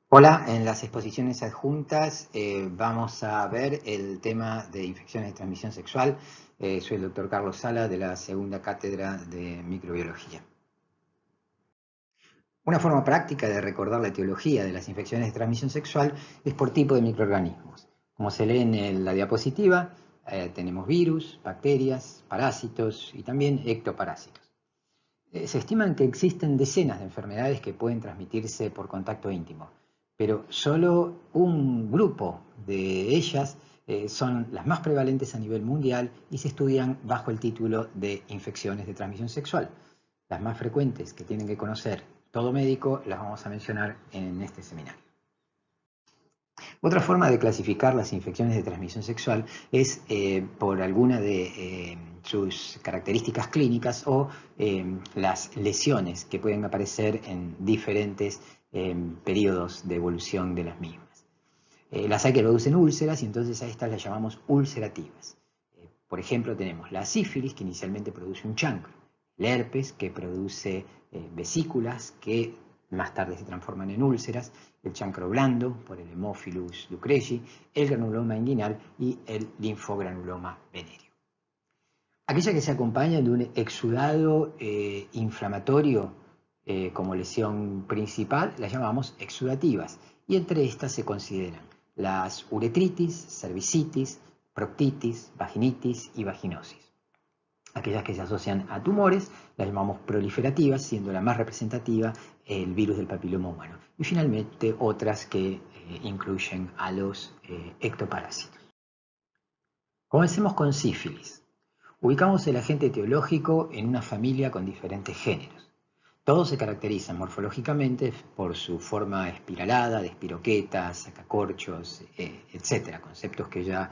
Hola, en las exposiciones adjuntas vamos a ver el tema de infecciones de transmisión sexual. Soy el doctor Carlos Sala de la segunda cátedra de microbiología. Una forma práctica de recordar la etiología de las infecciones de transmisión sexual es por tipo de microorganismos. Como se lee en la diapositiva, tenemos virus, bacterias, parásitos y también ectoparásitos. Se estiman que existen decenas de enfermedades que pueden transmitirse por contacto íntimo, pero solo un grupo de ellas son las más prevalentes a nivel mundial y se estudian bajo el título de infecciones de transmisión sexual. Las más frecuentes que tienen que conocer todo médico las vamos a mencionar en este seminario. Otra forma de clasificar las infecciones de transmisión sexual es por alguna de sus características clínicas o las lesiones que pueden aparecer en diferentes periodos de evolución de las mismas. Las hay que producen úlceras y entonces a estas las llamamos ulcerativas. Por ejemplo, tenemos la sífilis, que inicialmente produce un chancro, el herpes, que produce vesículas que más tarde se transforman en úlceras, el chancro blando, por el Haemophilus ducreyi, el granuloma inguinal y el linfogranuloma venéreo. Aquellas que se acompañan de un exudado inflamatorio como lesión principal las llamamos exudativas, y entre estas se consideran las uretritis, cervicitis, proctitis, vaginitis y vaginosis. Aquellas que se asocian a tumores las llamamos proliferativas, siendo la más representativa el virus del papiloma humano. Y finalmente otras que incluyen a los ectoparásitos. Comencemos con sífilis. Ubicamos el agente etiológico en una familia con diferentes géneros. Todos se caracterizan morfológicamente por su forma espiralada, de espiroquetas, sacacorchos, etc. Conceptos que ya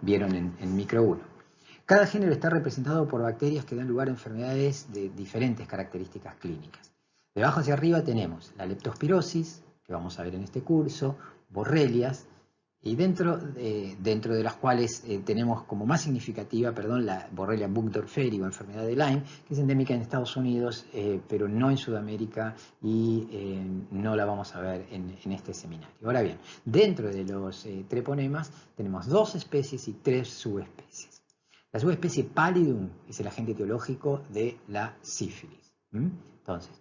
vieron en micro 1. Cada género está representado por bacterias que dan lugar a enfermedades de diferentes características clínicas. De abajo hacia arriba tenemos la leptospirosis, que vamos a ver en este curso, borrelias, y dentro de las cuales tenemos como más significativa, la Borrelia burgdorferi o enfermedad de Lyme, que es endémica en Estados Unidos, pero no en Sudamérica, y no la vamos a ver en este seminario. Ahora bien, dentro de los treponemas tenemos 2 especies y 3 subespecies. La subespecie pallidum es el agente etiológico de la sífilis. Entonces,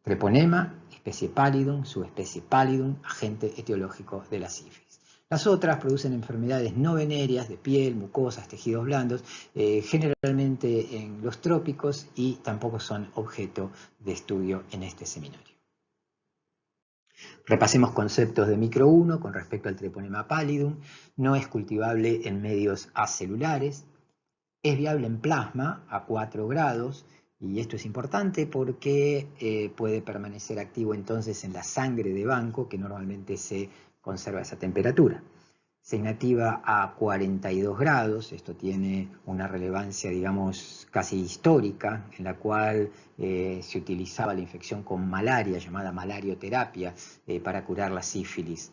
treponema, especie pallidum, subespecie pallidum, agente etiológico de la sífilis. Las otras producen enfermedades no venéreas de piel, mucosas, tejidos blandos, generalmente en los trópicos, y tampoco son objeto de estudio en este seminario. Repasemos conceptos de micro 1 con respecto al treponema pallidum. No es cultivable en medios acelulares, es viable en plasma a 4 grados, y esto es importante porque puede permanecer activo entonces en la sangre de banco, que normalmente se conserva a esa temperatura. Se inactiva a 42 grados, esto tiene una relevancia, digamos, casi histórica, en la cual se utilizaba la infección con malaria, llamada malarioterapia, para curar la sífilis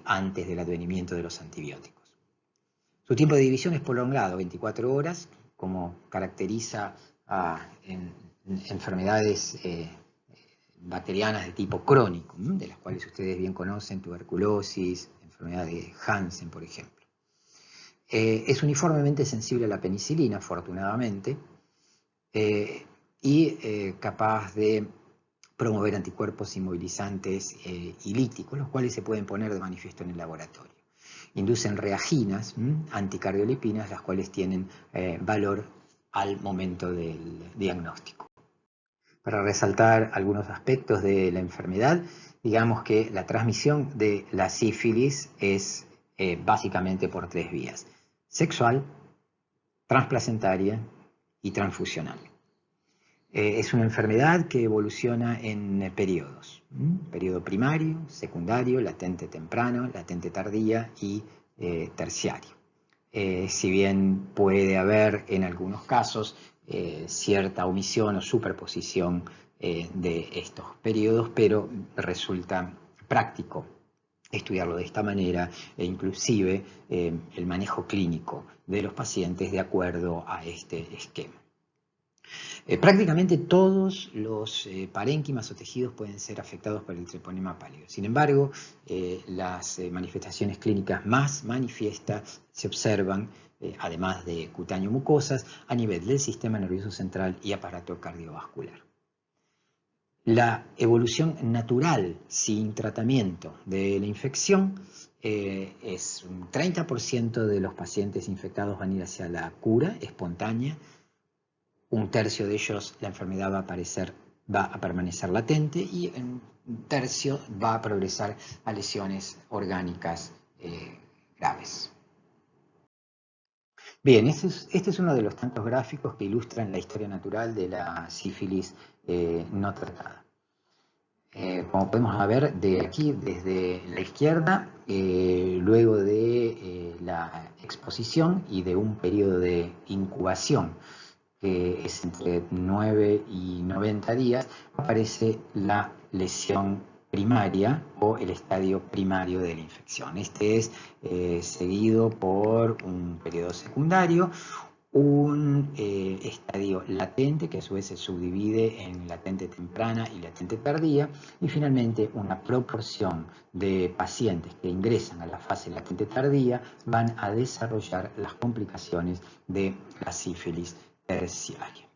antes del advenimiento de los antibióticos. Su tiempo de división es prolongado, 24 horas, como caracteriza en enfermedades bacterianas de tipo crónico, de las cuales ustedes bien conocen, tuberculosis, enfermedad de Hansen, por ejemplo. Es uniformemente sensible a la penicilina, afortunadamente, y capaz de promover anticuerpos inmovilizantes y líticos, los cuales se pueden poner de manifiesto en el laboratorio. Inducen reaginas, anticardiolipinas, las cuales tienen valor al momento del diagnóstico. Para resaltar algunos aspectos de la enfermedad, digamos que la transmisión de la sífilis es básicamente por 3 vías: sexual, transplacentaria y transfusional. Es una enfermedad que evoluciona en periodos. Periodo primario, secundario, latente temprano, latente tardía y terciario. Si bien puede haber en algunos casos cierta omisión o superposición de estos periodos, pero resulta práctico estudiarlo de esta manera, e inclusive el manejo clínico de los pacientes de acuerdo a este esquema. Prácticamente todos los parénquimas o tejidos pueden ser afectados por el treponema pálido. Sin embargo, las manifestaciones clínicas más manifiestas se observan, además de cutáneo-mucosas, a nivel del sistema nervioso central y aparato cardiovascular. La evolución natural sin tratamiento de la infección es un 30% de los pacientes infectados van a ir hacia la cura espontánea. Un tercio de ellos la enfermedad va a permanecer latente y un tercio va a progresar a lesiones orgánicas graves. Bien, este es uno de los tantos gráficos que ilustran la historia natural de la sífilis no tratada. Como podemos ver de aquí, desde la izquierda, luego de la exposición y de un periodo de incubación, que es entre 9 y 90 días, aparece la lesión primaria o el estadio primario de la infección. Este es seguido por un periodo secundario, un estadio latente, que a su vez se subdivide en latente temprana y latente tardía, y finalmente una proporción de pacientes que ingresan a la fase latente tardía van a desarrollar las complicaciones de la sífilis terciaria.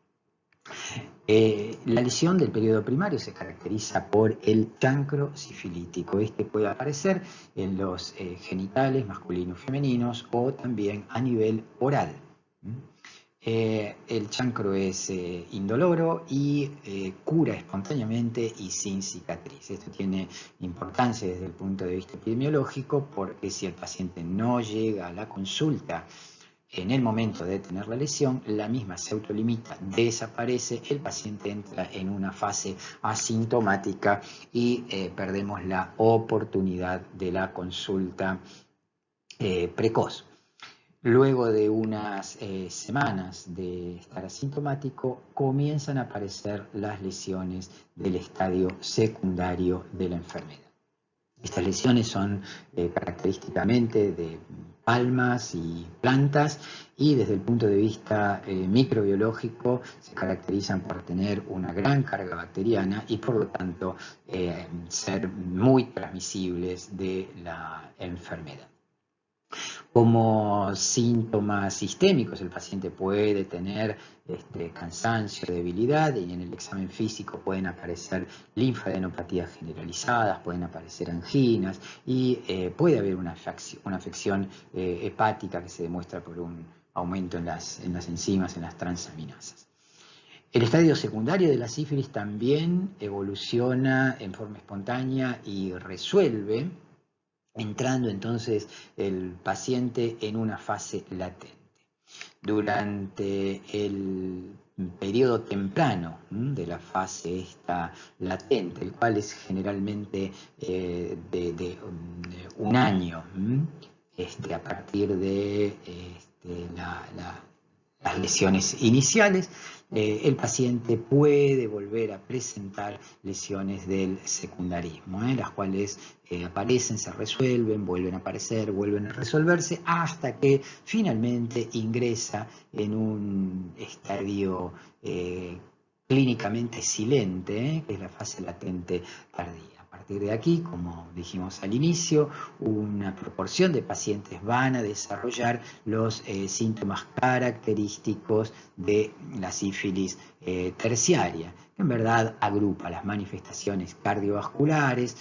La lesión del periodo primario se caracteriza por el chancro sifilítico. Este puede aparecer en los genitales masculinos y femeninos o también a nivel oral. El chancro es indoloro y cura espontáneamente y sin cicatriz. Esto tiene importancia desde el punto de vista epidemiológico porque si el paciente no llega a la consulta en el momento de tener la lesión, la misma se autolimita, desaparece, el paciente entra en una fase asintomática y perdemos la oportunidad de la consulta precoz. Luego de unas semanas de estar asintomático, comienzan a aparecer las lesiones del estadio secundario de la enfermedad. Estas lesiones son característicamente de palmas y plantas y desde el punto de vista microbiológico se caracterizan por tener una gran carga bacteriana y por lo tanto ser muy transmisibles de la enfermedad. Como síntomas sistémicos, el paciente puede tener cansancio, debilidad, y en el examen físico pueden aparecer linfadenopatías generalizadas, pueden aparecer anginas y puede haber una afección hepática que se demuestra por un aumento en las enzimas, en las transaminasas. El estadio secundario de la sífilis también evoluciona en forma espontánea y resuelve, entrando entonces el paciente en una fase latente. Durante el periodo temprano de la fase esta latente, el cual es generalmente de un año, a partir de las lesiones iniciales, el paciente puede volver a presentar lesiones del secundarismo, las cuales aparecen, se resuelven, vuelven a aparecer, vuelven a resolverse, hasta que finalmente ingresa en un estadio clínicamente silente, que es la fase latente tardía. A partir de aquí, como dijimos al inicio, una proporción de pacientes van a desarrollar los síntomas característicos de la sífilis terciaria, que en verdad agrupa las manifestaciones cardiovasculares,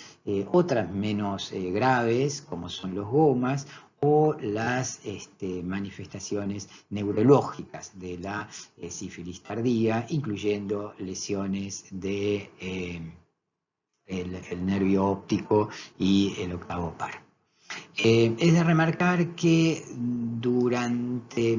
otras menos graves, como son los gomas, o las manifestaciones neurológicas de la sífilis tardía, incluyendo lesiones de el nervio óptico y el octavo par. Es de remarcar que durante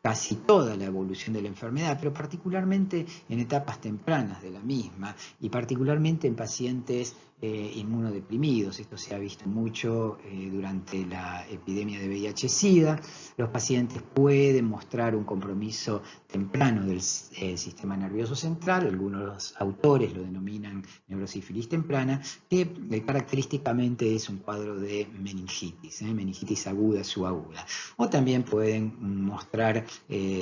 casi toda la evolución de la enfermedad, pero particularmente en etapas tempranas de la misma y particularmente en pacientes inmunodeprimidos. Esto se ha visto mucho durante la epidemia de VIH-Sida. Los pacientes pueden mostrar un compromiso temprano del sistema nervioso central. Algunos autores lo denominan neurosífilis temprana, que característicamente es un cuadro de meningitis, meningitis aguda, subaguda. O también pueden mostrar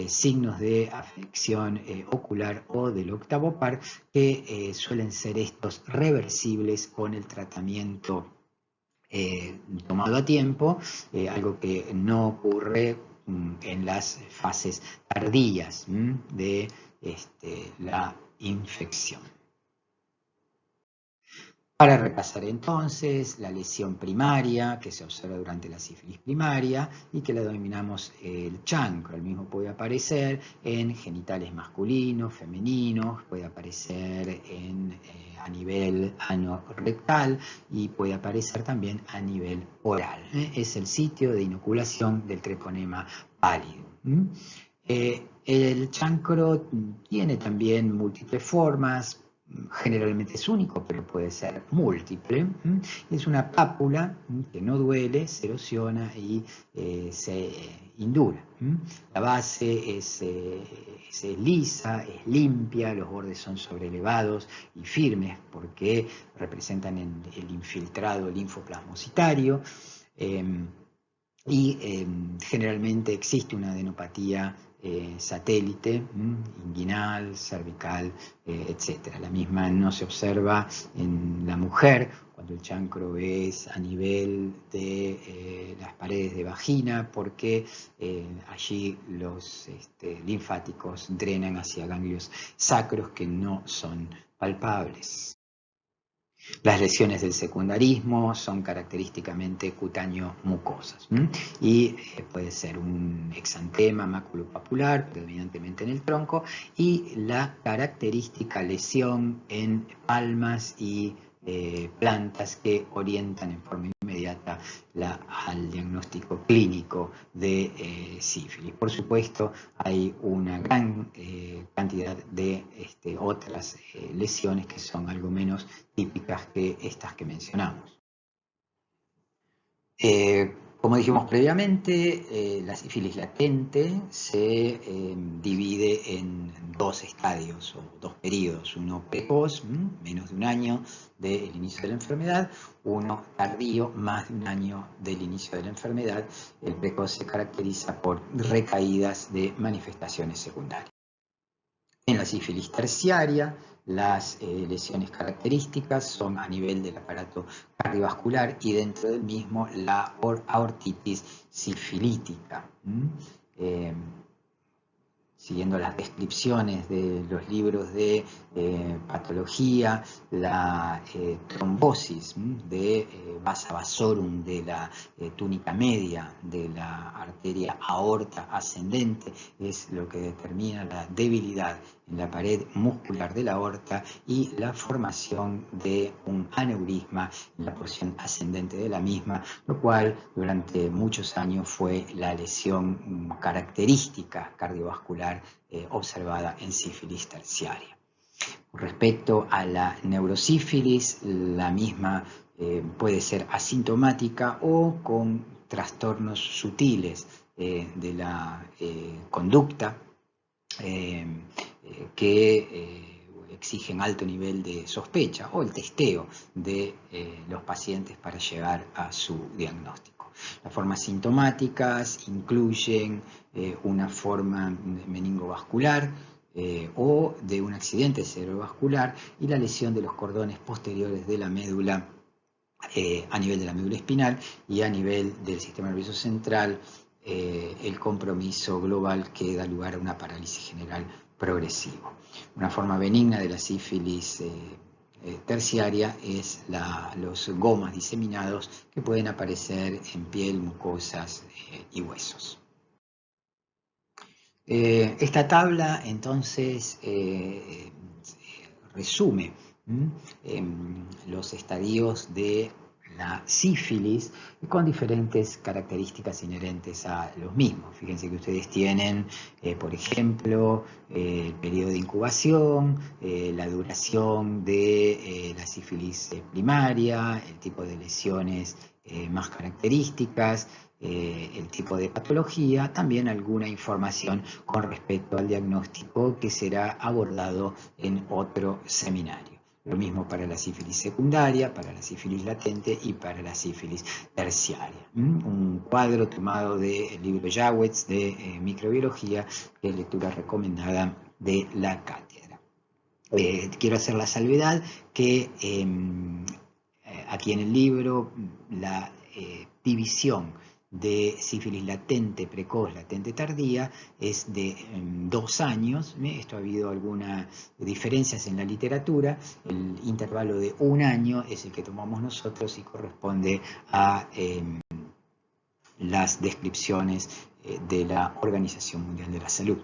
signos de afección ocular o del octavo par, que suelen ser estos reversibles con el tratamiento tomado a tiempo, algo que no ocurre en las fases tardías de la infección. Para repasar entonces, la lesión primaria que se observa durante la sífilis primaria y que la denominamos el chancro. El mismo puede aparecer en genitales masculinos, femeninos, puede aparecer a nivel anorrectal y puede aparecer también a nivel oral. Es el sitio de inoculación del treponema pálido. El chancro tiene también múltiples formas. Generalmente es único, pero puede ser múltiple. Es una pápula que no duele, se erosiona y se indura. La base es lisa, es limpia, los bordes son sobrelevados y firmes porque representan el infiltrado linfoplasmocitario. Generalmente existe una adenopatía satélite, inguinal, cervical, etc. La misma no se observa en la mujer cuando el chancro es a nivel de las paredes de vagina, porque allí los linfáticos drenan hacia ganglios sacros que no son palpables. Las lesiones del secundarismo son característicamente cutáneo-mucosas y puede ser un exantema maculopapular, predominantemente en el tronco, y la característica lesión en palmas y plantas que orientan en forma inmediata al diagnóstico clínico de sífilis. Por supuesto, hay una gran cantidad de otras lesiones que son algo menos típicas que estas que mencionamos. Como dijimos previamente, la sífilis latente se divide en dos estadios o dos periodos, uno precoz, menos de un año del inicio de la enfermedad, uno tardío, más de un año del inicio de la enfermedad. El precoz se caracteriza por recaídas de manifestaciones secundarias. En la sífilis terciaria, las lesiones características son a nivel del aparato cardiovascular y dentro del mismo la aortitis sifilítica. Siguiendo las descripciones de los libros de patología, la trombosis de vasa vasorum de la túnica media de la arteria aorta ascendente es lo que determina la debilidad en la pared muscular de la aorta y la formación de un aneurisma en la porción ascendente de la misma, lo cual durante muchos años fue la lesión característica cardiovascular observada en sífilis terciaria. Respecto a la neurosífilis, la misma puede ser asintomática o con trastornos sutiles de la conducta que exigen alto nivel de sospecha o el testeo de los pacientes para llegar a su diagnóstico. Las formas sintomáticas incluyen una forma meningovascular o de un accidente cerebrovascular y la lesión de los cordones posteriores de la médula a nivel de la médula espinal y a nivel del sistema nervioso central, el compromiso global que da lugar a una parálisis general progresivo. Una forma benigna de la sífilis terciaria es los gomas diseminados que pueden aparecer en piel, mucosas y huesos. Esta tabla entonces resume los estadios de la sífilis con diferentes características inherentes a los mismos. Fíjense que ustedes tienen, por ejemplo, el periodo de incubación, la duración de la sífilis primaria, el tipo de lesiones más características, el tipo de patología, también alguna información con respecto al diagnóstico que será abordado en otro seminario. Lo mismo para la sífilis secundaria, para la sífilis latente y para la sífilis terciaria. Un cuadro tomado del libro Jawetz de microbiología, que es lectura recomendada de la cátedra. Quiero hacer la salvedad que aquí en el libro la división de sífilis latente precoz, latente tardía, es de 2 años. Esto ha habido algunas diferencias en la literatura. El intervalo de 1 año es el que tomamos nosotros y corresponde a las descripciones de la Organización Mundial de la Salud.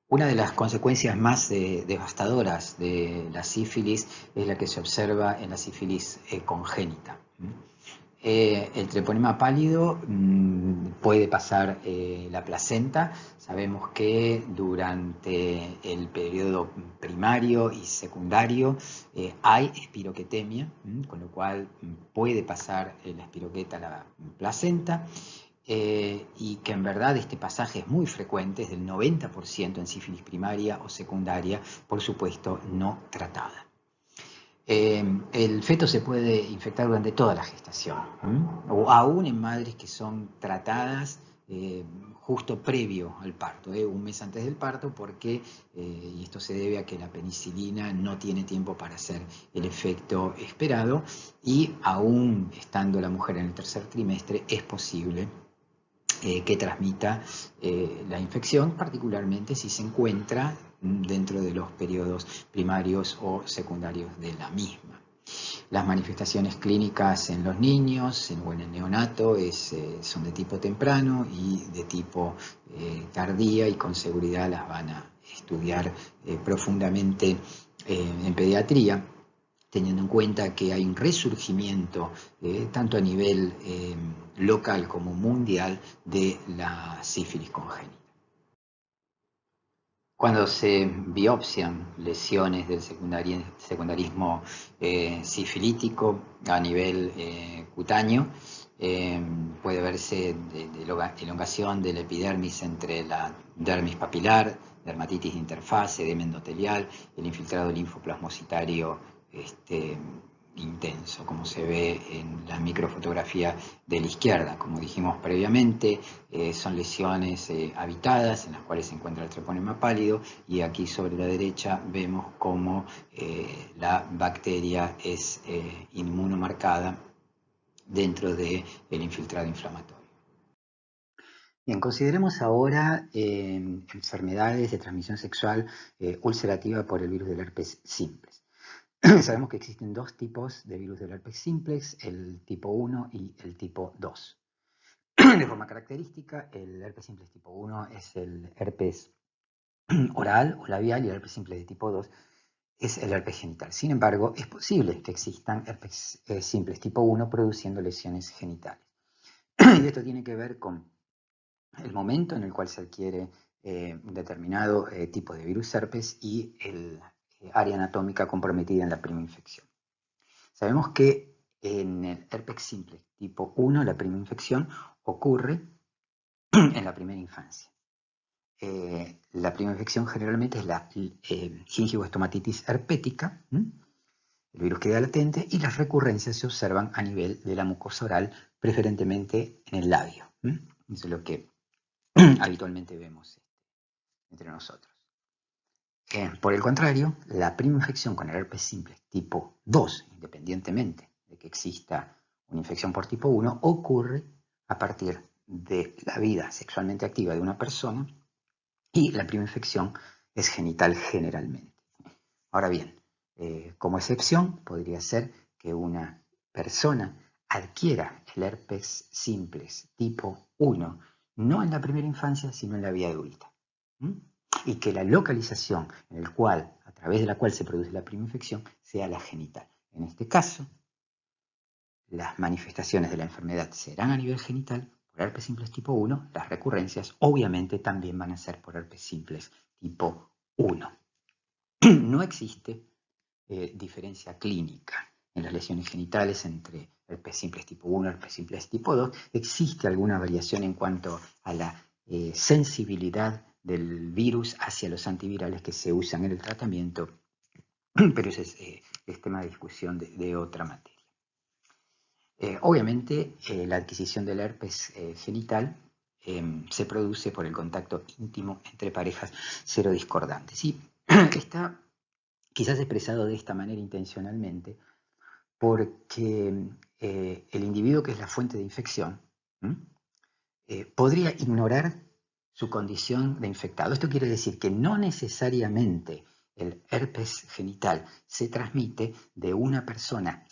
Una de las consecuencias más devastadoras de la sífilis es la que se observa en la sífilis congénita. El treponema pálido puede pasar la placenta. Sabemos que durante el periodo primario y secundario hay espiroquetemia, con lo cual puede pasar la espiroqueta a la placenta. Y que en verdad este pasaje es muy frecuente, es del 90% en sífilis primaria o secundaria, por supuesto no tratada. El feto se puede infectar durante toda la gestación, o aún en madres que son tratadas justo previo al parto, 1 mes antes del parto, porque, y esto se debe a que la penicilina no tiene tiempo para hacer el efecto esperado, y aún estando la mujer en el tercer trimestre es posible que transmita la infección, particularmente si se encuentra dentro de los periodos primarios o secundarios de la misma. Las manifestaciones clínicas en los niños o en el neonato son de tipo temprano y de tipo tardía, y con seguridad las van a estudiar profundamente en pediatría, teniendo en cuenta que hay un resurgimiento tanto a nivel local como mundial de la sífilis congénita. Cuando se biopsian lesiones del secundarismo sifilítico a nivel cutáneo, puede verse elongación de la epidermis entre la dermis papilar, dermatitis de interfase, edema endotelial, el infiltrado linfoplasmocitario intenso, como se ve en la microfotografía de la izquierda. Como dijimos previamente, son lesiones habitadas en las cuales se encuentra el treponema pálido, y aquí sobre la derecha vemos cómo la bacteria es inmunomarcada dentro del infiltrado inflamatorio. Bien, consideremos ahora enfermedades de transmisión sexual ulcerativa por el virus del herpes simplex. Sabemos que existen 2 tipos de virus del herpes simplex, el tipo 1 y el tipo 2. De forma característica, el herpes simplex tipo 1 es el herpes oral o labial, y el herpes simplex de tipo 2 es el herpes genital. Sin embargo, es posible que existan herpes simplex tipo 1 produciendo lesiones genitales. Y esto tiene que ver con el momento en el cual se adquiere un determinado tipo de virus herpes y el área anatómica comprometida en la prima infección. Sabemos que en el herpes simplex tipo 1 la prima infección ocurre en la primera infancia. La prima infección generalmente es la gingivostomatitis herpética, el virus queda latente, y las recurrencias se observan a nivel de la mucosa oral, preferentemente en el labio. Eso es lo que habitualmente vemos entre nosotros. Por el contrario, la prima infección con el herpes simplex tipo 2, independientemente de que exista una infección por tipo 1, ocurre a partir de la vida sexualmente activa de una persona, y la prima infección es genital generalmente. Ahora bien, como excepción podría ser que una persona adquiera el herpes simplex tipo 1 no en la primera infancia, sino en la vida adulta. Y que la localización a través de la cual se produce la prima infección sea la genital. En este caso, las manifestaciones de la enfermedad serán a nivel genital por herpes simplex tipo 1, las recurrencias obviamente también van a ser por herpes simplex tipo 1. No existe diferencia clínica en las lesiones genitales entre herpes simplex tipo 1 y herpes simplex tipo 2. Existe alguna variación en cuanto a la sensibilidad del virus hacia los antivirales que se usan en el tratamiento, pero ese es tema de discusión de otra materia. Obviamente, la adquisición del herpes genital se produce por el contacto íntimo entre parejas serodiscordantes. Y está quizás expresado de esta manera intencionalmente porque el individuo que es la fuente de infección podría ignorar su condición de infectado. Esto quiere decir que no necesariamente el herpes genital se transmite de una persona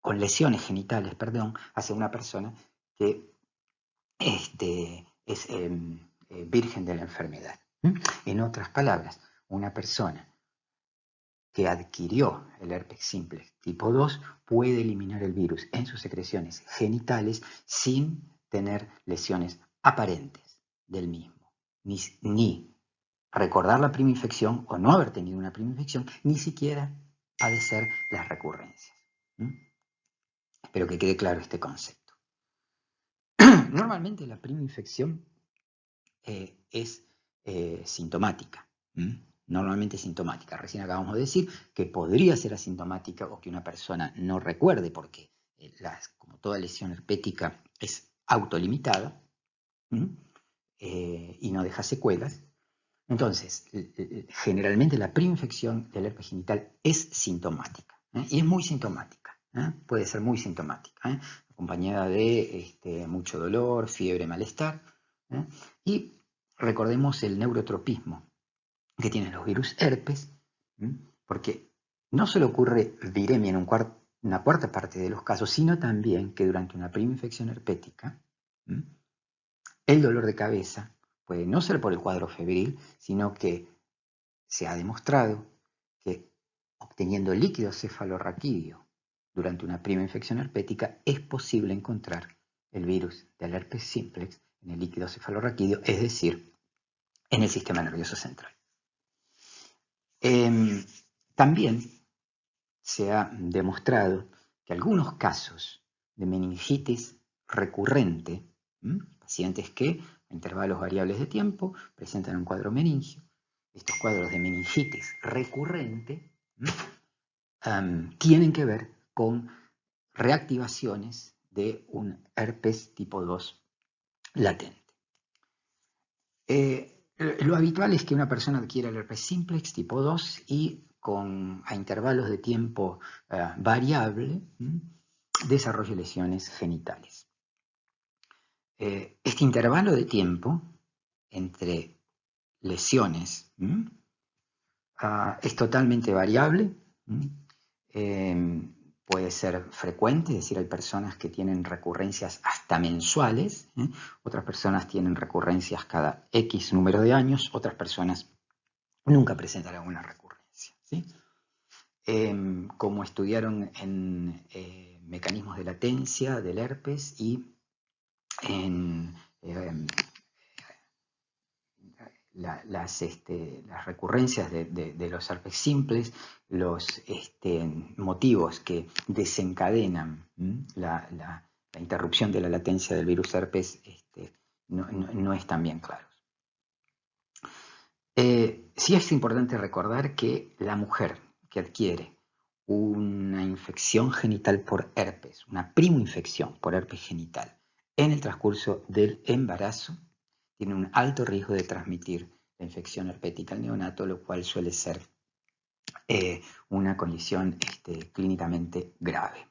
con lesiones genitales, hacia una persona que es virgen de la enfermedad. En otras palabras, una persona que adquirió el herpes simplex tipo 2 puede eliminar el virus en sus secreciones genitales sin tener lesiones aparentes del mismo, ni recordar la primera infección o no haber tenido una primera infección, ni siquiera padecer las recurrencias. Espero que quede claro este concepto. Normalmente la primera infección es sintomática. Normalmente sintomática. Recién acabamos de decir que podría ser asintomática o que una persona no recuerde porque como toda lesión herpética es autolimitada y no deja secuelas. Entonces, generalmente la primera infección del herpes genital es sintomática y es muy sintomática. Puede ser muy sintomática, acompañada de mucho dolor, fiebre, malestar. Y recordemos el neurotropismo que tienen los virus herpes, porque no solo ocurre viremia en una cuarta parte de los casos, sino también que durante una primera infección herpética, el dolor de cabeza puede no ser por el cuadro febril, sino que se ha demostrado que obteniendo líquido cefalorraquídeo durante una primera infección herpética es posible encontrar el virus del herpes simplex en el líquido cefalorraquídeo, es decir, en el sistema nervioso central. También se ha demostrado que algunos casos de meningitis recurrente, pacientes que a intervalos variables de tiempo presentan un cuadro meningio, estos cuadros de meningitis recurrente tienen que ver con reactivaciones de un herpes tipo 2 latente. Lo habitual es que una persona adquiera el herpes simplex tipo 2 y a intervalos de tiempo variable desarrolle lesiones genitales. Este intervalo de tiempo entre lesiones es totalmente variable. Puede ser frecuente, es decir, hay personas que tienen recurrencias hasta mensuales, otras personas tienen recurrencias cada X número de años, otras personas nunca presentarán una recurrencia, ¿sí? Como estudiaron en mecanismos de latencia del herpes y en las recurrencias de los herpes simples, los motivos que desencadenan la interrupción de la latencia del virus herpes no están bien claros. Sí es importante recordar que la mujer que adquiere una infección genital por herpes, una primoinfección por herpes genital, en el transcurso del embarazo, tiene un alto riesgo de transmitir la infección herpética al neonato, lo cual suele ser una condición clínicamente grave.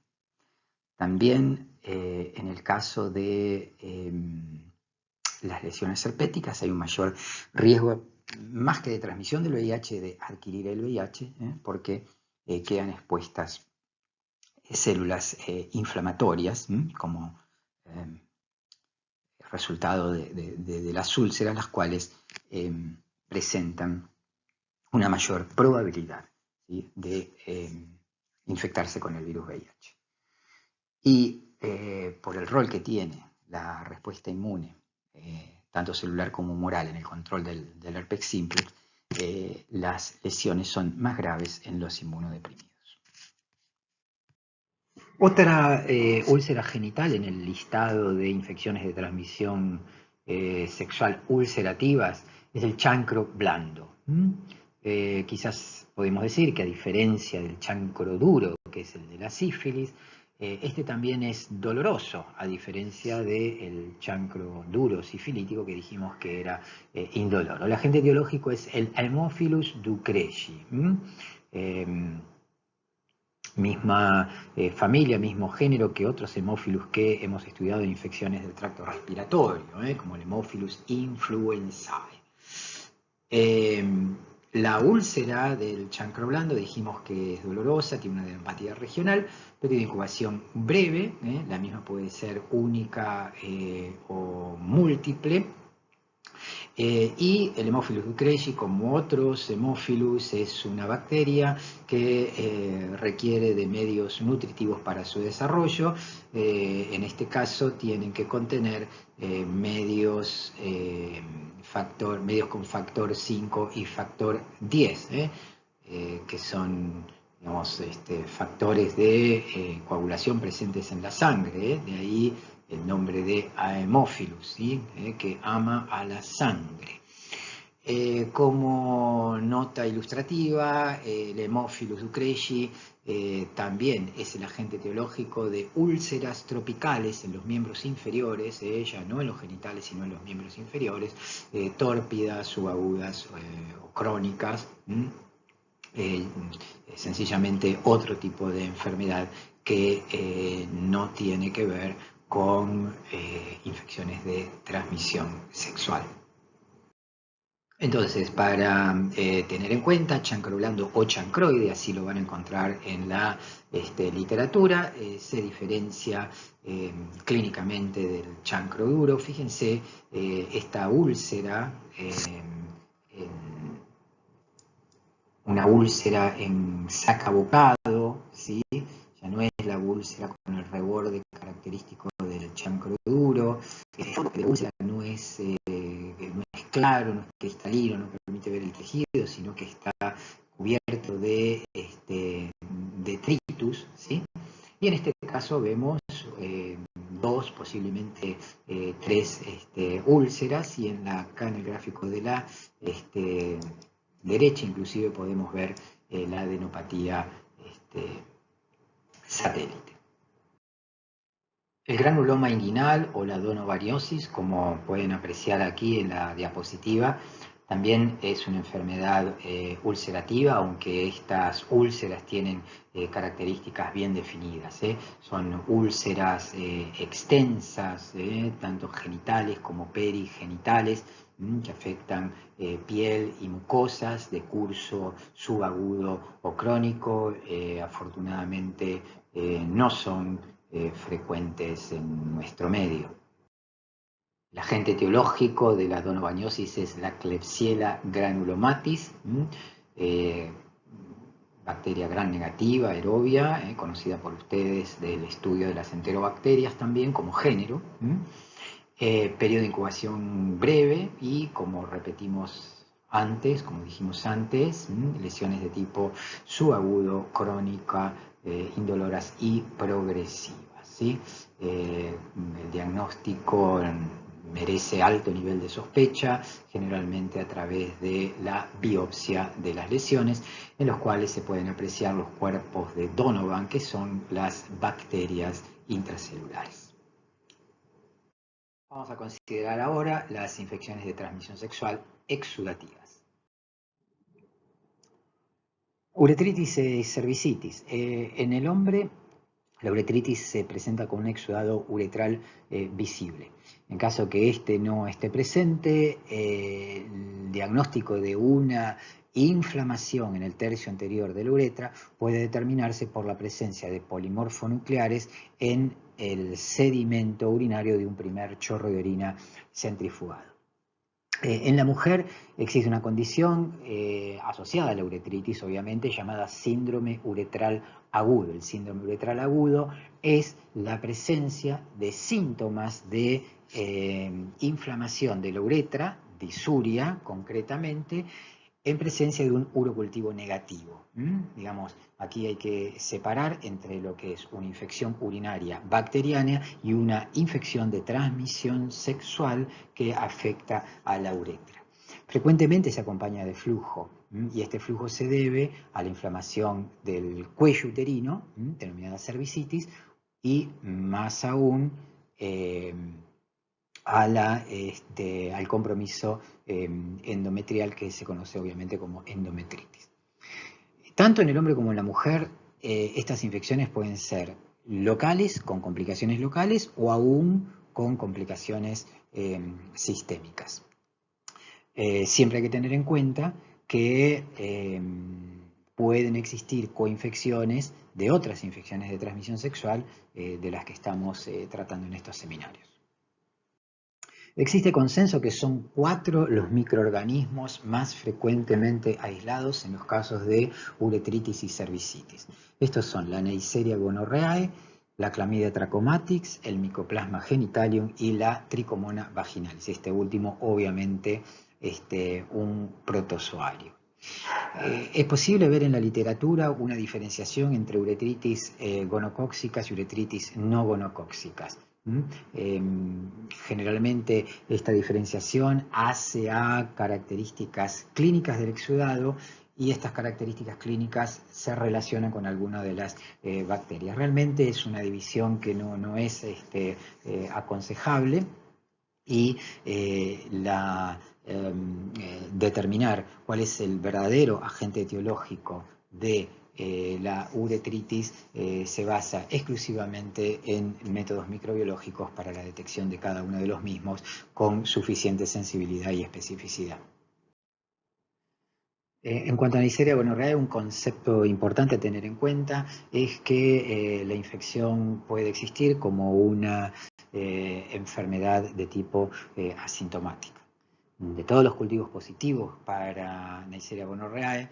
También en el caso de las lesiones herpéticas hay un mayor riesgo, más que de transmisión del VIH, de adquirir el VIH, porque quedan expuestas células inflamatorias como resultado de las úlceras, las cuales presentan una mayor probabilidad, ¿sí?, de infectarse con el virus VIH. Y por el rol que tiene la respuesta inmune, tanto celular como humoral, en el control del herpes simple, las lesiones son más graves en los inmunodeprimidos. Otra úlcera genital en el listado de infecciones de transmisión sexual ulcerativas es el chancro blando. Quizás podemos decir que a diferencia del chancro duro, que es el de la sífilis, este también es doloroso, a diferencia del chancro duro sifilítico que dijimos que era indoloro. El agente etiológico es el Haemophilus ducreyi. Misma familia, mismo género que otros hemófilos que hemos estudiado en infecciones del tracto respiratorio, como el Haemophilus influenzae. La úlcera del chancro blando dijimos que es dolorosa, tiene una adenopatía regional, periodo de incubación breve, la misma puede ser única o múltiple. Y el Haemophilus ducreyi, como otros hemófilos, es una bacteria que requiere de medios nutritivos para su desarrollo. En este caso tienen que contener medios con factor 5 y factor 10, que son, digamos, factores de coagulación presentes en la sangre, de ahí el nombre de Haemophilus, ¿sí? Que ama a la sangre. Como nota ilustrativa, el Haemophilus ducreyi también es el agente etiológico de úlceras tropicales en los miembros inferiores, ya no en los genitales, sino en los miembros inferiores, tórpidas, subagudas o crónicas. Sencillamente otro tipo de enfermedad que no tiene que ver con infecciones de transmisión sexual. Entonces, para tener en cuenta, chancro blando o chancroide, así lo van a encontrar en la literatura, se diferencia clínicamente del chancro duro. Fíjense, esta úlcera, una úlcera en saca-bocado, ¿sí? Ya no es la úlcera con el reborde característico del chancro duro. La úlcera no es claro, no es cristalino, no permite ver el tejido, sino que está cubierto de detritus, ¿sí? Y en este caso vemos dos, posiblemente tres úlceras, y acá en el gráfico de la derecha inclusive podemos ver la adenopatía satélite. El granuloma inguinal o la donovariosis, como pueden apreciar aquí en la diapositiva, también es una enfermedad ulcerativa, aunque estas úlceras tienen características bien definidas. Son úlceras extensas, tanto genitales como perigenitales, que afectan piel y mucosas de curso subagudo o crónico. Afortunadamente no son frecuentes en nuestro medio. El agente etiológico de la donovaniosis es la Klebsiella granulomatis, bacteria gram negativa, aerobia, conocida por ustedes del estudio de las enterobacterias también como género. Periodo de incubación breve y, como repetimos antes, como dijimos antes, lesiones de tipo subagudo, crónica, indoloras y progresivas, ¿sí? El diagnóstico merece alto nivel de sospecha, generalmente a través de la biopsia de las lesiones, en los cuales se pueden apreciar los cuerpos de Donovan, que son las bacterias intracelulares. Vamos a considerar ahora las infecciones de transmisión sexual exudativas. Uretritis y cervicitis. En el hombre, la uretritis se presenta con un exudado uretral visible. En caso que este no esté presente, el diagnóstico de una inflamación en el tercio anterior de la uretra puede determinarse por la presencia de polimorfonucleares en el sedimento urinario de un primer chorro de orina centrifugado. En la mujer existe una condición asociada a la uretritis, obviamente, llamada síndrome uretral agudo. El síndrome uretral agudo es la presencia de síntomas de inflamación de la uretra, disuria concretamente, en presencia de un urocultivo negativo. Digamos, aquí hay que separar entre lo que es una infección urinaria bacteriana y una infección de transmisión sexual que afecta a la uretra. Frecuentemente se acompaña de flujo, y este flujo se debe a la inflamación del cuello uterino, denominada cervicitis, y más aún al compromiso endometrial, que se conoce obviamente como endometritis. Tanto en el hombre como en la mujer, estas infecciones pueden ser locales, con complicaciones locales, o aún con complicaciones sistémicas. Siempre hay que tener en cuenta que pueden existir coinfecciones de otras infecciones de transmisión sexual de las que estamos tratando en estos seminarios. Existe consenso que son 4 los microorganismos más frecuentemente aislados en los casos de uretritis y cervicitis. Estos son la Neisseria gonorrhoeae, la Chlamydia trachomatis, el Mycoplasma genitalium y la Trichomona vaginalis. Este último, obviamente, un protozoario. Es posible ver en la literatura una diferenciación entre uretritis gonocóxicas y uretritis no gonocóxicas. Generalmente esta diferenciación hace a características clínicas del exudado, y estas características clínicas se relacionan con alguna de las bacterias. Realmente es una división que no es aconsejable, y determinar cuál es el verdadero agente etiológico de la uretritis se basa exclusivamente en métodos microbiológicos para la detección de cada uno de los mismos con suficiente sensibilidad y especificidad. En cuanto a Neisseria gonorrhoeae, un concepto importante a tener en cuenta es que la infección puede existir como una enfermedad de tipo asintomática. De todos los cultivos positivos para Neisseria gonorrhoeae,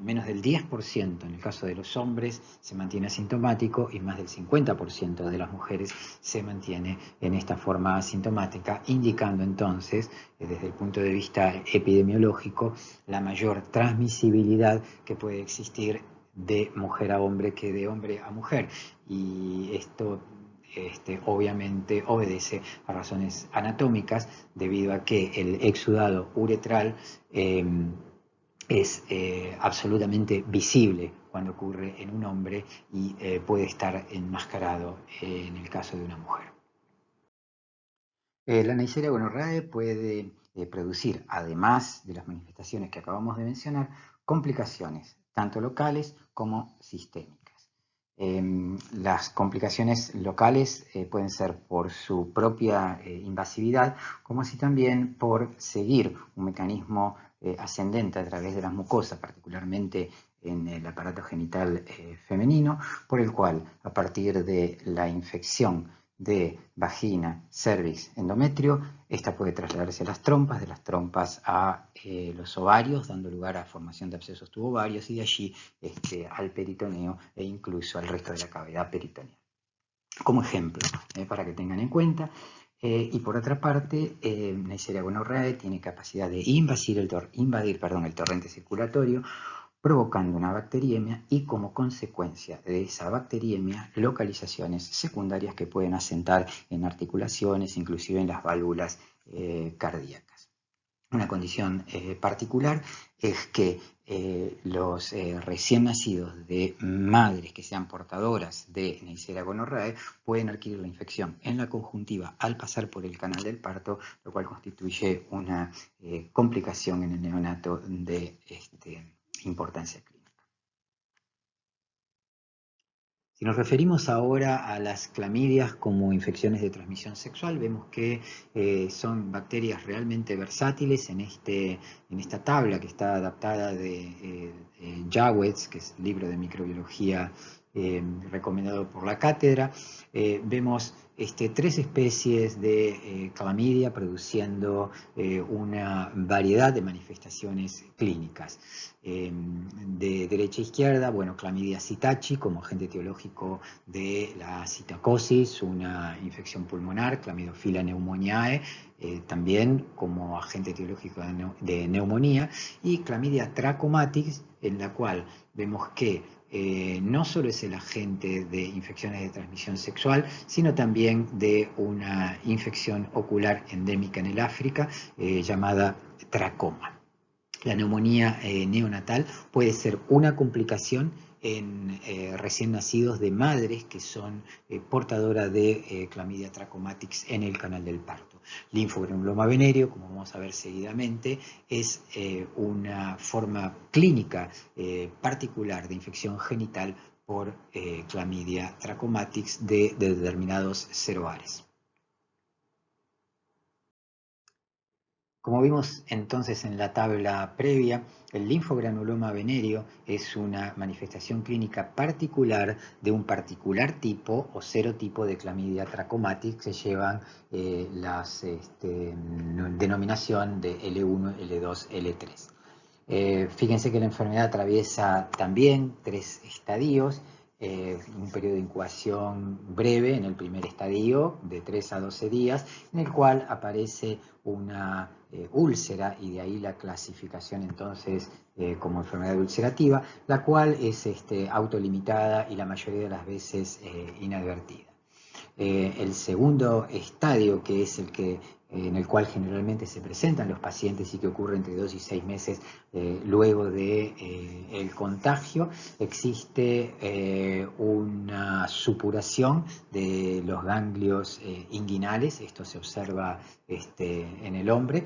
menos del 10% en el caso de los hombres se mantiene asintomático, y más del 50% de las mujeres se mantiene en esta forma asintomática, indicando entonces, desde el punto de vista epidemiológico, la mayor transmisibilidad que puede existir de mujer a hombre que de hombre a mujer. Y esto obviamente obedece a razones anatómicas, debido a que el exudado uretral es absolutamente visible cuando ocurre en un hombre, y puede estar enmascarado en el caso de una mujer. La Neisseria gonorrhoeae puede producir, además de las manifestaciones que acabamos de mencionar, complicaciones tanto locales como sistémicas. Las complicaciones locales pueden ser por su propia invasividad, como así también por seguir un mecanismo ascendente a través de las mucosas, particularmente en el aparato genital femenino, por el cual, a partir de la infección de vagina, cervix, endometrio, esta puede trasladarse a las trompas, de las trompas a los ovarios, dando lugar a formación de abscesos tubovarios, y de allí al peritoneo e incluso al resto de la cavidad peritoneal. Como ejemplo, para que tengan en cuenta. Y por otra parte, Neisseria gonorrhoeae tiene capacidad de invadir el torrente circulatorio, provocando una bacteriemia, y como consecuencia de esa bacteriemia, localizaciones secundarias que pueden asentar en articulaciones, inclusive en las válvulas cardíacas. Una condición particular es que los recién nacidos de madres que sean portadoras de Neisseria gonorrhoeae pueden adquirir la infección en la conjuntiva al pasar por el canal del parto, lo cual constituye una complicación en el neonato de importancia clínica. Si nos referimos ahora a las clamidias como infecciones de transmisión sexual, vemos que son bacterias realmente versátiles. En esta tabla, que está adaptada de Jawetz, que es el libro de microbiología recomendado por la cátedra. Vemos 3 especies de clamidia produciendo una variedad de manifestaciones clínicas. De derecha a izquierda, bueno, clamidia psittaci como agente etiológico de la psittacosis, una infección pulmonar, Chlamydophila pneumoniae, también como agente etiológico de neumonía, y clamidia trachomatis, en la cual vemos que no solo es el agente de infecciones de transmisión sexual, sino también de una infección ocular endémica en el África llamada tracoma. La neumonía neonatal puede ser una complicación en recién nacidos de madres que son portadoras de clamidia trachomatis en el canal del parto. Linfogranuloma venéreo, como vamos a ver seguidamente, es una forma clínica particular de infección genital por clamidia trachomatis de determinados seroares. Como vimos entonces en la tabla previa, el linfogranuloma venéreo es una manifestación clínica particular de un particular tipo o serotipo de clamidia trachomatis que llevan la denominación de L1, L2, L3. Fíjense que la enfermedad atraviesa también 3 estadios. Un periodo de incubación breve en el primer estadio de 3 a 12 días, en el cual aparece una úlcera, y de ahí la clasificación entonces como enfermedad ulcerativa, la cual es autolimitada y la mayoría de las veces inadvertida. El segundo estadio, que es el que en el cual generalmente se presentan los pacientes y que ocurre entre 2 y 6 meses luego del contagio, existe una supuración de los ganglios inguinales. Esto se observa en el hombre,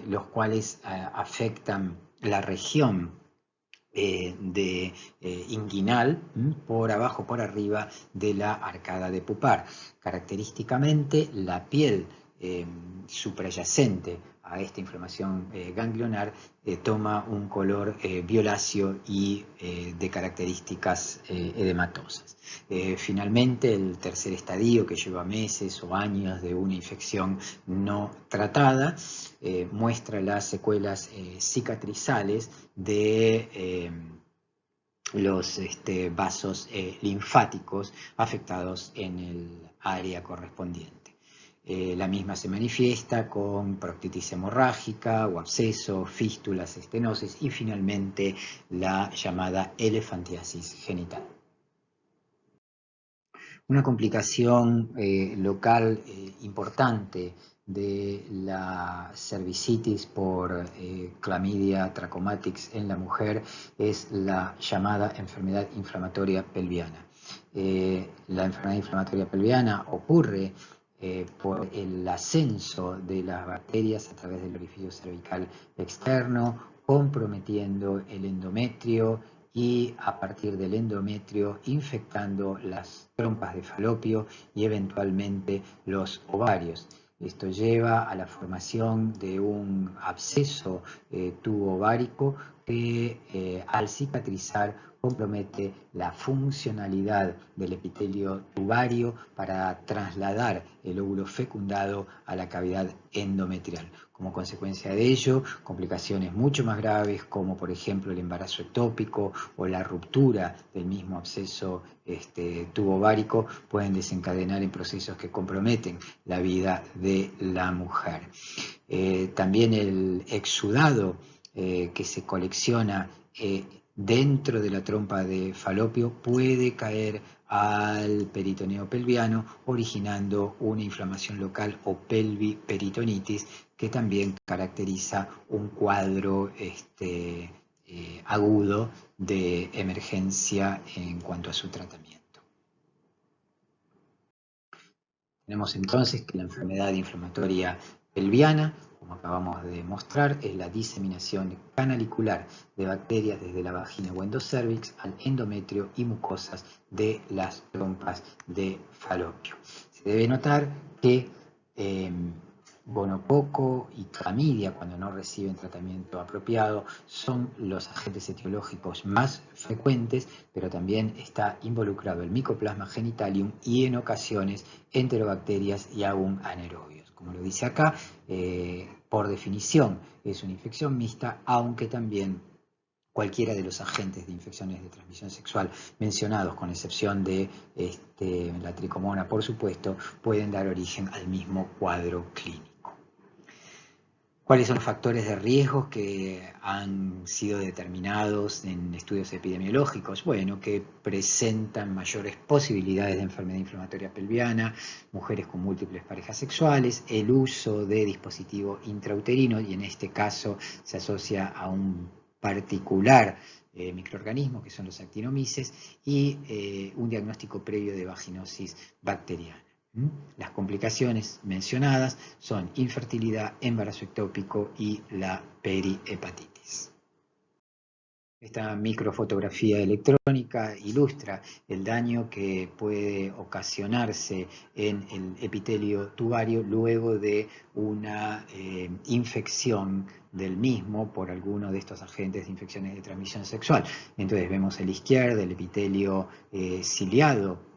los cuales afectan la región inguinal por abajo, por arriba de la arcada de pupar. Característicamente, la piel suprayacente a esta inflamación ganglionar toma un color violáceo y de características edematosas. Finalmente, el tercer estadio, que lleva meses o años de una infección no tratada, muestra las secuelas cicatrizales de los vasos linfáticos afectados en el área correspondiente. La misma se manifiesta con proctitis hemorrágica o absceso, fístulas, estenosis y finalmente la llamada elefantiasis genital. Una complicación local importante de la cervicitis por clamidia trachomatis en la mujer es la llamada enfermedad inflamatoria pelviana. La enfermedad inflamatoria pelviana ocurre por el ascenso de las bacterias a través del orificio cervical externo, comprometiendo el endometrio y a partir del endometrio infectando las trompas de falopio y eventualmente los ovarios. Esto lleva a la formación de un absceso tubo ovárico que al cicatrizar compromete la funcionalidad del epitelio tubario para trasladar el óvulo fecundado a la cavidad endometrial. Como consecuencia de ello, complicaciones mucho más graves como por ejemplo el embarazo ectópico o la ruptura del mismo absceso tubo ovárico pueden desencadenar en procesos que comprometen la vida de la mujer. También el exudado que se colecciona dentro de la trompa de falopio puede caer al peritoneo pelviano, originando una inflamación local o pelviperitonitis que también caracteriza un cuadro agudo de emergencia en cuanto a su tratamiento. Tenemos entonces que la enfermedad inflamatoria pelviana, como acabamos de mostrar, es la diseminación canalicular de bacterias desde la vagina o endocervix al endometrio y mucosas de las trompas de falopio. Se debe notar que gonococo y clamidia, cuando no reciben tratamiento apropiado, son los agentes etiológicos más frecuentes, pero también está involucrado el Mycoplasma genitalium y en ocasiones enterobacterias y aún anaerobios. Como lo dice acá, por definición es una infección mixta, aunque también cualquiera de los agentes de infecciones de transmisión sexual mencionados, con excepción de la tricomona, por supuesto, pueden dar origen al mismo cuadro clínico. ¿Cuáles son los factores de riesgo que han sido determinados en estudios epidemiológicos? Bueno, que presentan mayores posibilidades de enfermedad inflamatoria pelviana, mujeres con múltiples parejas sexuales, el uso de dispositivo intrauterino, y en este caso se asocia a un particular microorganismo, que son los actinomyces, y un diagnóstico previo de vaginosis bacteriana. Las complicaciones mencionadas son infertilidad, embarazo ectópico y la perihepatitis. Esta microfotografía electrónica ilustra el daño que puede ocasionarse en el epitelio tubario luego de una infección del mismo por alguno de estos agentes de infecciones de transmisión sexual. Entonces vemos a la izquierda el epitelio ciliado,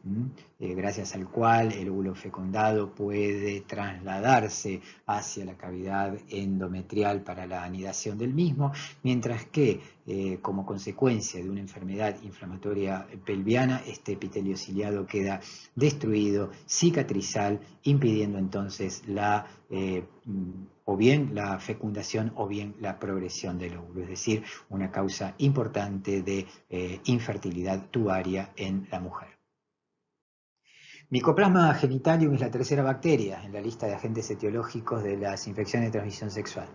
gracias al cual el óvulo fecundado puede trasladarse hacia la cavidad endometrial para la anidación del mismo, mientras que como consecuencia de una enfermedad inflamatoria pelviana, este epitelio ciliado queda destruido, cicatrizal, impidiendo entonces o bien la fecundación o bien la progresión del óvulo, es decir, una causa importante de infertilidad tubaria en la mujer. Mycoplasma genitalium es la tercera bacteria en la lista de agentes etiológicos de las infecciones de transmisión sexual.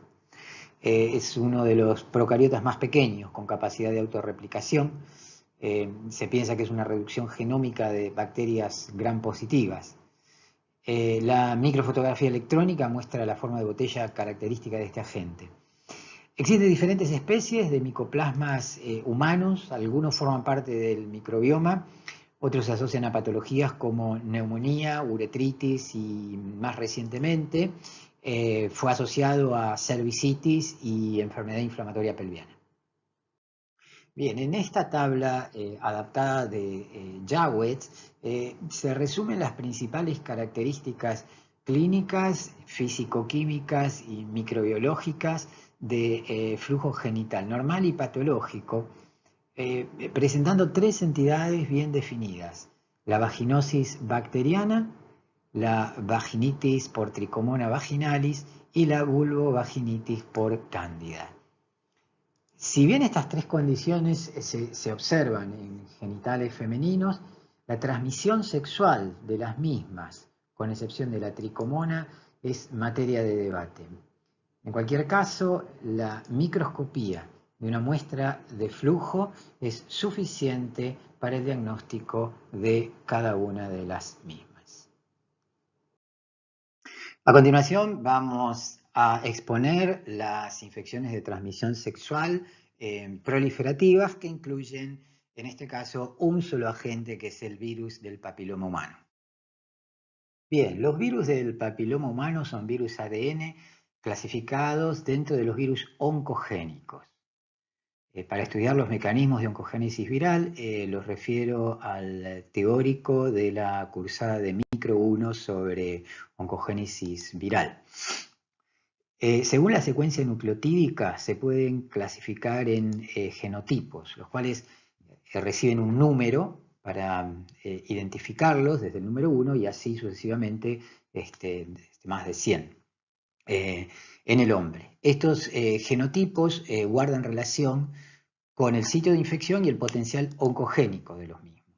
Es uno de los procariotas más pequeños con capacidad de autorreplicación. Se piensa que es una reducción genómica de bacterias gram positivas. La microfotografía electrónica muestra la forma de botella característica de este agente. Existen diferentes especies de micoplasmas humanos, algunos forman parte del microbioma, otros se asocian a patologías como neumonía, uretritis y más recientemente fue asociado a cervicitis y enfermedad inflamatoria pelviana. Bien, en esta tabla adaptada de Jawetz se resumen las principales características clínicas, físico-químicas y microbiológicas de flujo genital normal y patológico, presentando tres entidades bien definidas: la vaginosis bacteriana, la vaginitis por tricomona vaginalis y la vulvovaginitis por cándida. Si bien estas tres condiciones se observan en genitales femeninos, la transmisión sexual de las mismas, con excepción de la tricomona, es materia de debate. En cualquier caso, la microscopía de una muestra de flujo es suficiente para el diagnóstico de cada una de las mismas. A continuación vamos a exponer las infecciones de transmisión sexual proliferativas que incluyen, en este caso, un solo agente, que es el virus del papiloma humano. Bien, los virus del papiloma humano son virus ADN clasificados dentro de los virus oncogénicos. Para estudiar los mecanismos de oncogénesis viral, los refiero al teórico de la cursada de Micro 1 sobre oncogénesis viral. Según la secuencia nucleotídica, se pueden clasificar en genotipos, los cuales reciben un número para identificarlos, desde el número 1 y así sucesivamente más de 100 en el hombre. Estos genotipos guardan relación con el sitio de infección y el potencial oncogénico de los mismos.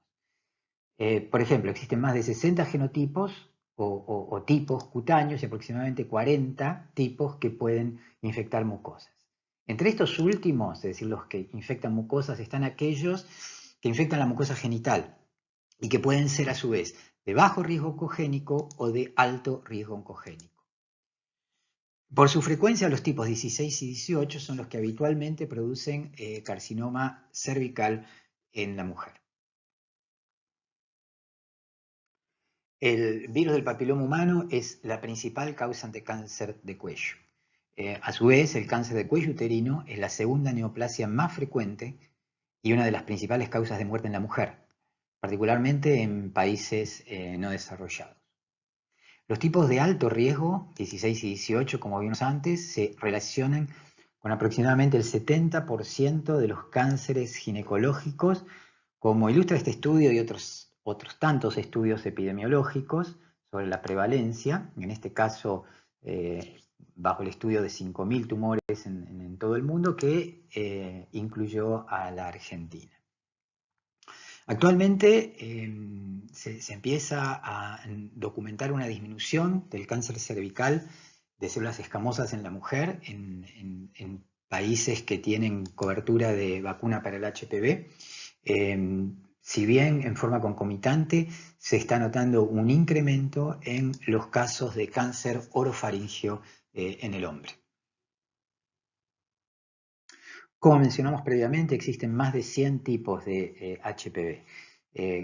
Por ejemplo, existen más de 60 genotipos o tipos cutáneos y aproximadamente 40 tipos que pueden infectar mucosas. Entre estos últimos, es decir, los que infectan mucosas, están aquellos que infectan la mucosa genital y que pueden ser a su vez de bajo riesgo oncogénico o de alto riesgo oncogénico. Por su frecuencia, los tipos 16 y 18 son los que habitualmente producen carcinoma cervical en la mujer. El virus del papiloma humano es la principal causa de cáncer de cuello. A su vez, el cáncer de cuello uterino es la segunda neoplasia más frecuente y una de las principales causas de muerte en la mujer, particularmente en países no desarrollados. Los tipos de alto riesgo, 16 y 18, como vimos antes, se relacionan con aproximadamente el 70% de los cánceres ginecológicos, como ilustra este estudio y otros tantos estudios epidemiológicos sobre la prevalencia, en este caso bajo el estudio de 5.000 tumores en todo el mundo, que incluyó a la Argentina. Actualmente se empieza a documentar una disminución del cáncer cervical de células escamosas en la mujer en países que tienen cobertura de vacuna para el HPV. Si bien en forma concomitante se está notando un incremento en los casos de cáncer orofaringeo en el hombre. Como mencionamos previamente, existen más de 100 tipos de HPV.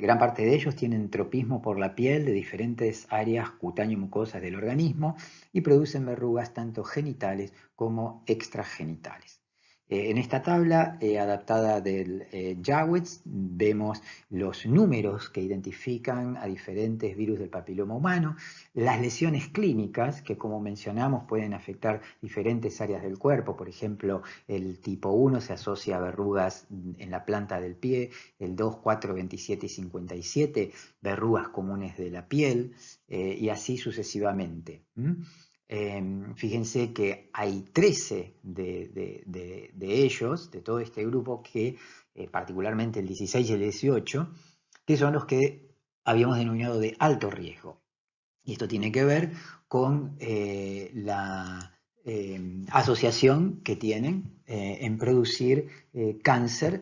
Gran parte de ellos tienen tropismo por la piel de diferentes áreas cutáneo-mucosas del organismo y producen verrugas tanto genitales como extragenitales. En esta tabla adaptada del Jawetz vemos los números que identifican a diferentes virus del papiloma humano, las lesiones clínicas que, como mencionamos, pueden afectar diferentes áreas del cuerpo. Por ejemplo, el tipo 1 se asocia a verrugas en la planta del pie, el 2, 4, 27 y 57, verrugas comunes de la piel, y así sucesivamente. Fíjense que hay 13 de ellos, de todo este grupo, que particularmente el 16 y el 18, que son los que habíamos denominado de alto riesgo. Y esto tiene que ver con la asociación que tienen en producir cáncer,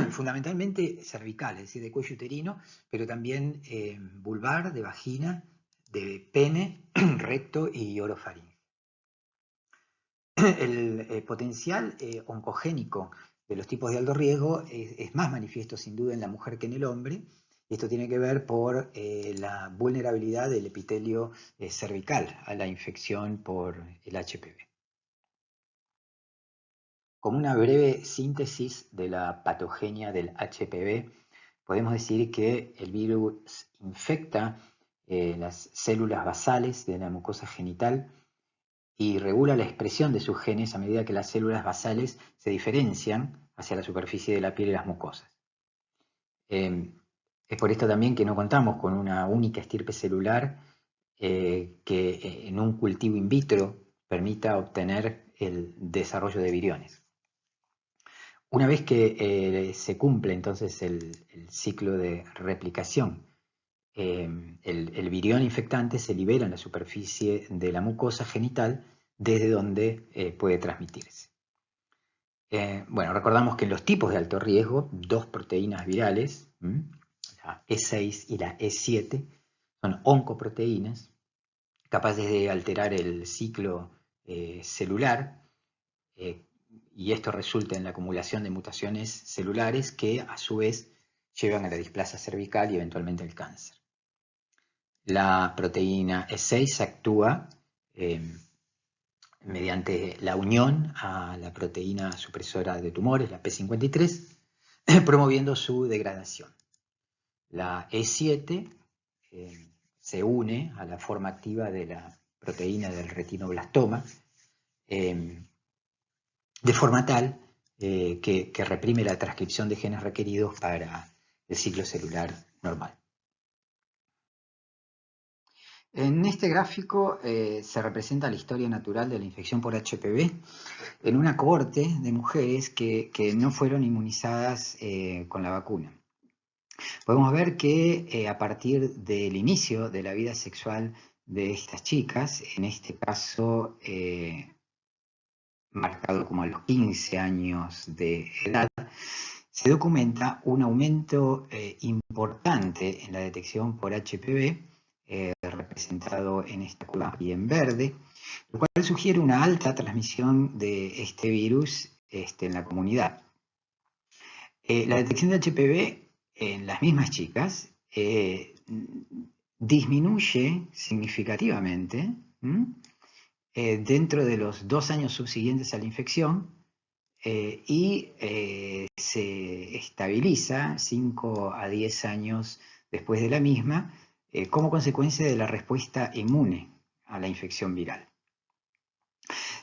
fundamentalmente cervical, es decir, de cuello uterino, pero también vulvar, de vagina, de pene, recto y orofaringeo. El potencial oncogénico de los tipos de alto riesgo es más manifiesto sin duda en la mujer que en el hombre. Esto tiene que ver por la vulnerabilidad del epitelio cervical a la infección por el HPV. Como una breve síntesis de la patogenia del HPV, podemos decir que el virus infecta las células basales de la mucosa genital y regula la expresión de sus genes a medida que las células basales se diferencian hacia la superficie de la piel y las mucosas. Es por esto también que no contamos con una única estirpe celular que en un cultivo in vitro permita obtener el desarrollo de viriones. Una vez que se cumple entonces el ciclo de replicación, el virión infectante se libera en la superficie de la mucosa genital desde donde puede transmitirse. Bueno, recordamos que en los tipos de alto riesgo, dos proteínas virales, la E6 y la E7, son oncoproteínas capaces de alterar el ciclo celular, y esto resulta en la acumulación de mutaciones celulares que a su vez llevan a la displasia cervical y eventualmente al cáncer. La proteína E6 actúa mediante la unión a la proteína supresora de tumores, la P53, promoviendo su degradación. La E7 se une a la forma activa de la proteína del retinoblastoma de forma tal que reprime la transcripción de genes requeridos para el ciclo celular normal. En este gráfico se representa la historia natural de la infección por HPV en una cohorte de mujeres que no fueron inmunizadas con la vacuna. Podemos ver que a partir del inicio de la vida sexual de estas chicas, en este caso marcado como a los 15 años de edad, se documenta un aumento importante en la detección por HPV, representado en esta curva y en verde, lo cual sugiere una alta transmisión de este virus en la comunidad. La detección de HPV en las mismas chicas disminuye significativamente dentro de los 2 años subsiguientes a la infección y se estabiliza 5 a 10 años después de la misma como consecuencia de la respuesta inmune a la infección viral.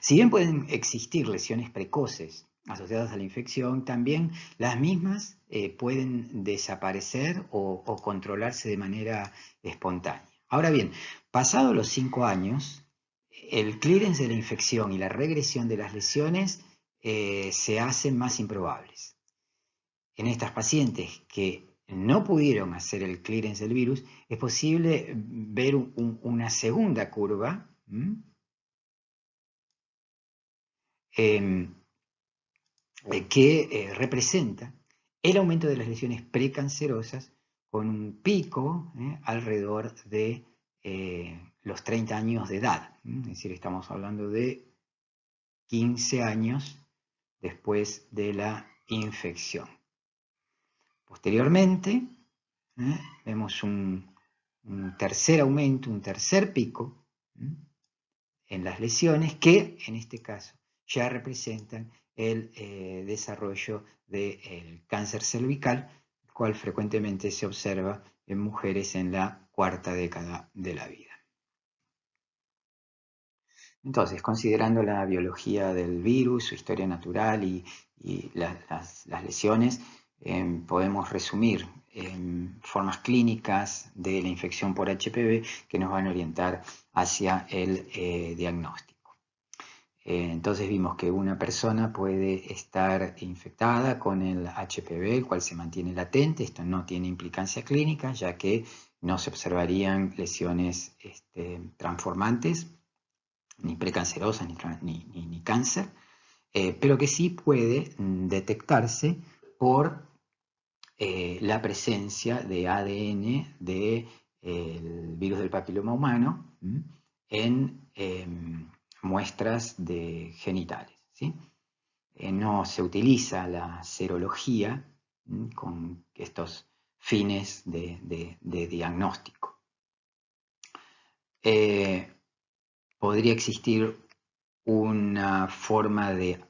Si bien pueden existir lesiones precoces asociadas a la infección, también las mismas pueden desaparecer o controlarse de manera espontánea. Ahora bien, pasados los 5 años, el clearance de la infección y la regresión de las lesiones se hacen más improbables. En estas pacientes que no pudieron hacer el clearance del virus, es posible ver una segunda curva que representa el aumento de las lesiones precancerosas con un pico alrededor de los 30 años de edad. Es decir, estamos hablando de 15 años después de la infección. Posteriormente, vemos un tercer aumento, un tercer pico en las lesiones que, en este caso, ya representan el desarrollo del cáncer cervical, el cual frecuentemente se observa en mujeres en la cuarta década de la vida. Entonces, considerando la biología del virus, su historia natural y las lesiones, podemos resumir formas clínicas de la infección por HPV que nos van a orientar hacia el diagnóstico. Entonces vimos que una persona puede estar infectada con el HPV, el cual se mantiene latente. Esto no tiene implicancia clínica, ya que no se observarían lesiones transformantes, ni precancerosas, ni cáncer, pero que sí puede detectarse por la presencia de ADN del virus del papiloma humano en muestras de genitales, ¿sí? No se utiliza la serología con estos fines de diagnóstico. Podría existir una forma de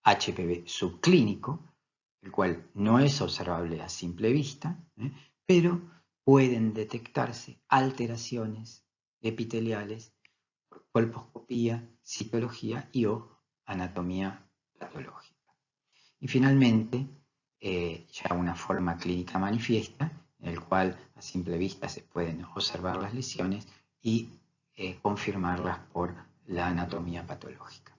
HPV subclínico, el cual no es observable a simple vista, pero pueden detectarse alteraciones epiteliales por colposcopía, citología y o anatomía patológica. Y finalmente, ya una forma clínica manifiesta, en el cual a simple vista se pueden observar las lesiones y confirmarlas por la anatomía patológica.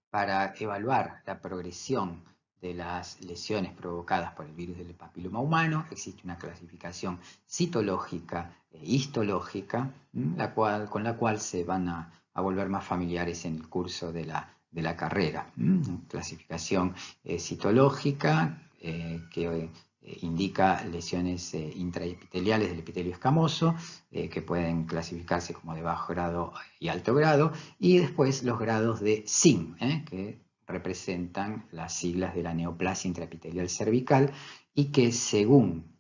Para evaluar la progresión de las lesiones provocadas por el virus del papiloma humano, existe una clasificación citológica e histológica, con la cual se van a volver más familiares en el curso de la carrera. Clasificación citológica que indica lesiones intraepiteliales del epitelio escamoso, que pueden clasificarse como de bajo grado y alto grado, y después los grados de SIM, que representan las siglas de la neoplasia intraepitelial cervical, y que según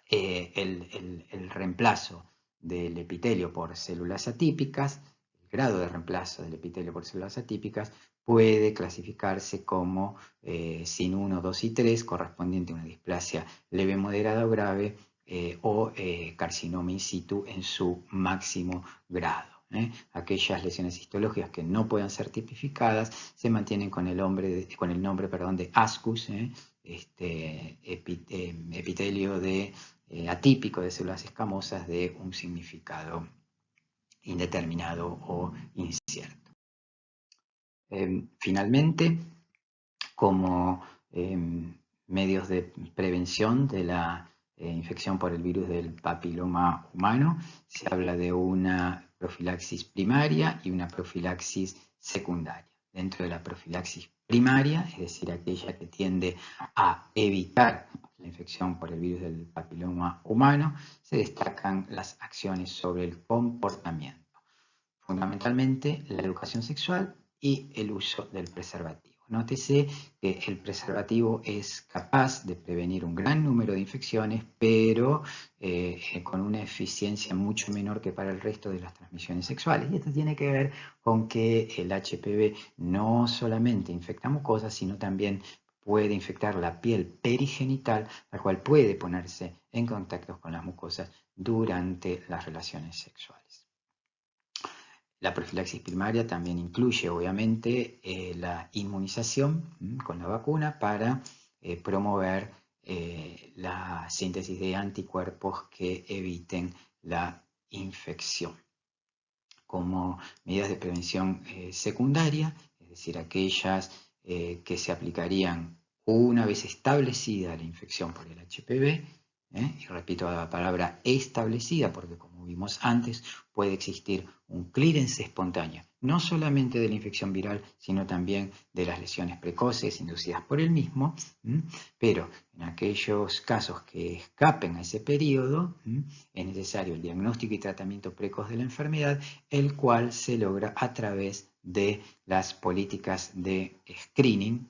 el reemplazo del epitelio por células atípicas, el grado de reemplazo del epitelio por células atípicas, puede clasificarse como SIN 1, 2 y 3, correspondiente a una displasia leve, moderada o grave, o carcinoma in situ en su máximo grado. Aquellas lesiones histológicas que no puedan ser tipificadas se mantienen con el nombre de ASCUS, epitelio atípico de células escamosas de un significado indeterminado o incierto. Finalmente, como medios de prevención de la infección por el virus del papiloma humano, se habla de una profilaxis primaria y una profilaxis secundaria. Dentro de la profilaxis primaria, es decir, aquella que tiende a evitar la infección por el virus del papiloma humano, se destacan las acciones sobre el comportamiento, fundamentalmente la educación sexual y el uso del preservativo. Nótese que el preservativo es capaz de prevenir un gran número de infecciones, pero con una eficiencia mucho menor que para el resto de las transmisiones sexuales. Y esto tiene que ver con que el HPV no solamente infecta mucosas, sino también puede infectar la piel perigenital, la cual puede ponerse en contacto con las mucosas durante las relaciones sexuales. La profilaxis primaria también incluye, obviamente, la inmunización con la vacuna para promover la síntesis de anticuerpos que eviten la infección. Como medidas de prevención secundaria, es decir, aquellas que se aplicarían una vez establecida la infección por el HPV, y repito la palabra establecida porque como vimos antes puede existir un clearance espontáneo, no solamente de la infección viral, sino también de las lesiones precoces inducidas por el mismo, pero en aquellos casos que escapen a ese periodo, es necesario el diagnóstico y tratamiento precoz de la enfermedad, el cual se logra a través de las políticas de screening,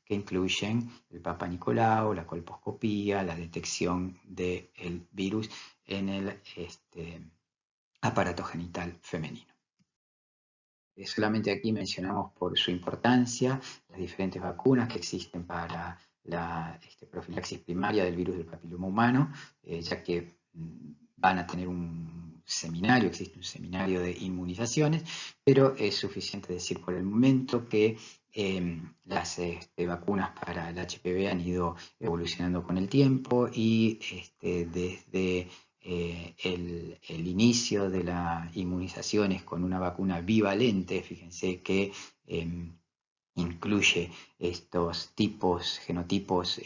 que incluyen el Papa Nicolau, la colposcopía, la detección del virus en el aparato genital femenino. Solamente aquí mencionamos por su importancia las diferentes vacunas que existen para la profilaxis primaria del virus del papiloma humano, ya que van a tener un seminario, existe un seminario de inmunizaciones, pero es suficiente decir por el momento que las vacunas para el HPV han ido evolucionando con el tiempo y desde el inicio de las inmunizaciones con una vacuna bivalente, fíjense que incluye estos genotipos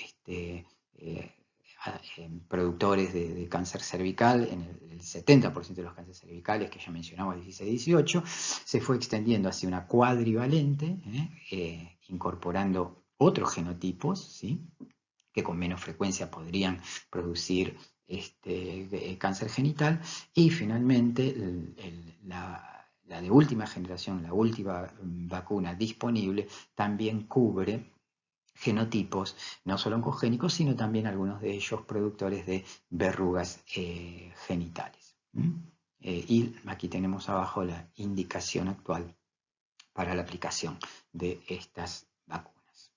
productores de cáncer cervical, en el 70% de los cánceres cervicales que ya mencionamos, 16-18, se fue extendiendo hacia una cuadrivalente, incorporando otros genotipos, ¿sí?, que con menos frecuencia podrían producir cáncer genital, y finalmente la de última generación, la última vacuna disponible, también cubre genotipos no solo oncogénicos, sino también algunos de ellos productores de verrugas genitales. Y aquí tenemos abajo la indicación actual para la aplicación de estas vacunas.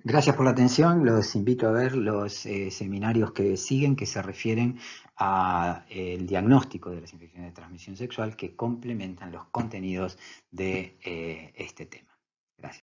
Gracias por la atención. Los invito a ver los seminarios que siguen, que se refieren al diagnóstico de las infecciones de transmisión sexual, que complementan los contenidos de este tema. Gracias.